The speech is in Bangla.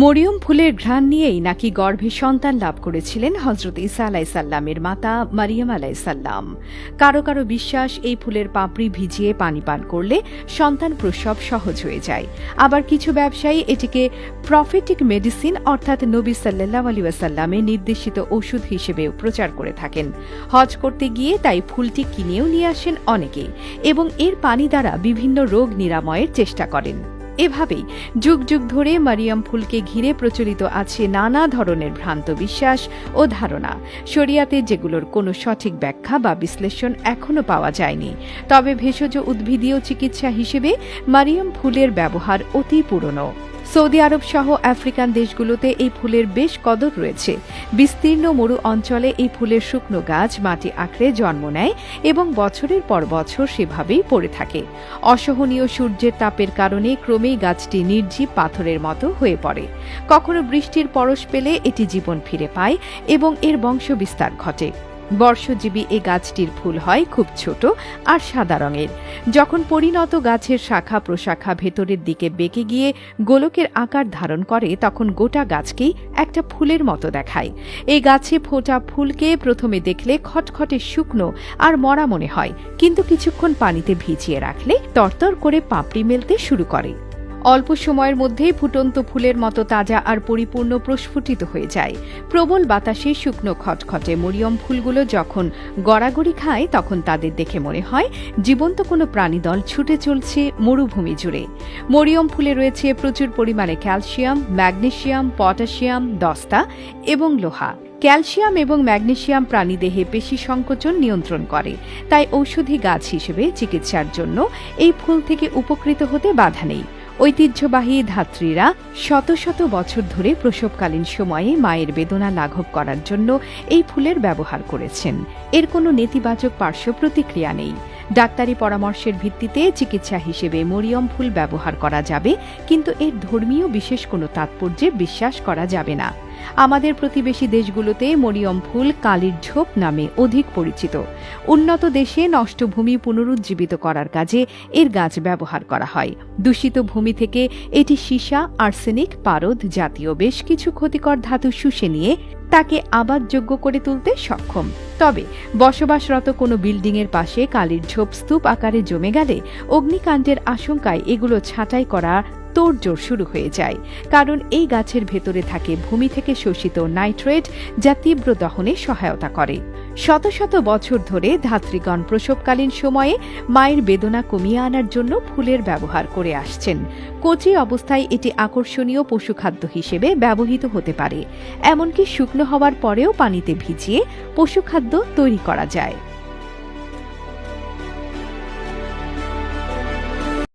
মরিয়ম ফুলের ঘ্রাণ নিয়েই নাকি গর্ভে সন্তান লাভ করেছিলেন হজরত ঈসা আলাইসাল্লামের মাতা মারিয়াম আলাইসাল্লাম। কারো কারো বিশ্বাস এই ফুলের পাপড়ি ভিজিয়ে পানি পান করলে সন্তান প্রসব সহজ হয়ে যায়। আবার কিছু ব্যবসায়ী এটিকে প্রফেটিক মেডিসিন অর্থাৎ নবী সাল্লাল্লাহু আলাইহি ওয়াসাল্লামের নির্দেশিত ওষুধ হিসেবেও প্রচার করে থাকেন। হজ করতে গিয়ে তাই ফুলটি কিনেও নিয়ে আসেন অনেকেই এবং এর পানি দ্বারা বিভিন্ন রোগ নিরাময়ের চেষ্টা করেন। এভাবেই যুগ যুগ ধরে মারিয়াম ফুলকে ঘিরে প্রচলিত আছে নানা ধরনের ভ্রান্ত বিশ্বাস ও ধারণা, শরিয়াতে যেগুলোর কোনো সঠিক ব্যাখ্যা বা বিশ্লেষণ এখনো পাওয়া যায়নি। তবে ভেষজ উদ্ভিদীয় চিকিৎসা হিসেবে মারিয়াম ফুলের ব্যবহার অতি পুরনো। সৌদি আরব সহ আফ্রিকান দেশগুলোতে এই ফুলের বেশ কদর রয়েছে। বিস্তীর্ণ মরু অঞ্চলে এই ফুলের শুকনো গাছ মাটি আঁকড়ে জন্ম নেয় এবং বছরের পর বছর সেভাবেই পড়ে থাকে। অসহনীয় সূর্যের তাপের কারণে ক্রমেই গাছটি নির্জীব পাথরের মতো হয়ে পড়ে। কখনো বৃষ্টির পরশ পেলে এটি জীবন ফিরে পায় এবং এর বংশবিস্তার ঘটে। বর্ষজীবী এ গাছটির ফুল হয় খুব ছোট আর সাদা রঙের। যখন পরিণত গাছের শাখা প্রশাখা ভেতরের দিকে বেঁকে গিয়ে গোলকের আকার ধারণ করে তখন গোটা গাছকেই একটা ফুলের মতো দেখায়। এই গাছে ফোটা ফুলকে প্রথমে দেখলে খটখটে শুকনো আর মরা মনে হয়, কিন্তু কিছুক্ষণ পানিতে ভিজিয়ে রাখলে তরতর করে পাপড়ি মেলতে শুরু করে। অল্প সময়ের মধ্যেই ফুটন্ত ফুলের মতো তাজা আর পরিপূর্ণ প্রস্ফুটিত হয়ে যায়। প্রবল বাতাসে শুকনো খটখটে মরিয়ম ফুলগুলো যখন গড়াগড়ি খায় তখন তাদের দেখে মনে হয় জীবন্ত কোনো প্রাণীদল ছুটে চলছে মরুভূমি জুড়ে। মরিয়ম ফুলে রয়েছে প্রচুর পরিমাণে ক্যালসিয়াম, ম্যাগনেসিয়াম, পটাশিয়াম, দস্তা এবং লোহা। ক্যালসিয়াম এবং ম্যাগনেসিয়াম প্রাণীদেহে পেশি সংকোচন নিয়ন্ত্রণ করে, তাই ঔষধি গাছ হিসেবে চিকিৎসার জন্য এই ফুল থেকে উপকৃত হতে বাধা নেই। ঐতিহ্যবাহী ধাত্রীরা শত শত বছর ধরে প্রসবকালীন সময়ে মায়ের বেদনা লাঘব করার জন্য এই ফুলের ব্যবহার করেছেন। এর কোনো নেতিবাচক পার্শ্ব প্রতিক্রিয়া নেই। ডাক্তারি পরামর্শের ভিত্তিতে চিকিৎসা হিসেবে মরিয়ম ফুল ব্যবহার করা যাবে, কিন্তু এর ধর্মীয় বিশেষ কোনো তাৎপর্যে বিশ্বাস করা যাবে না। আমাদের প্রতিবেশী দেশগুলোতে মরিয়ম ফুল কালির ঝোপ নামে অধিক পরিচিত। উন্নত দেশে নষ্ট ভূমি পুনরুজ্জীবিত করার কাজে এর গাছ ব্যবহার করা হয়। দূষিত ভূমি থেকে এটি সীসা, আর্সেনিক, পারদ জাতীয় বেশ কিছু ক্ষতিকর ধাতু শুষে নিয়ে তাকে আবাদযোগ্য করে তুলতে সক্ষম। তবে বসবাসরত কোনো বিল্ডিংয়ের পাশে কালির ঝোপ স্তূপ আকারে জমে গেলে অগ্নিকাণ্ডের আশঙ্কায় এগুলো ছাঁটাই করা তোড়জোড় শুরু হয়ে যায়, কারণ এই গাছের ভেতরে থাকে ভূমি থেকে শোষিত নাইট্রেট, যা তীব্র দহনে সহায়তা করে। শত শত বছর ধরে ধাত্রীগণ প্রসবকালীন সময়ে মায়ের বেদনা কমিয়ে আনার জন্য ফুলের ব্যবহার করে আসছেন। কচি অবস্থায় এটি আকর্ষণীয় পশুখাদ্য হিসেবে ব্যবহৃত হতে পারে। এমনকি শুকনো হওয়ার পরেও পানিতে ভিজিয়ে পশুখাদ্য তৈরি করা যায়।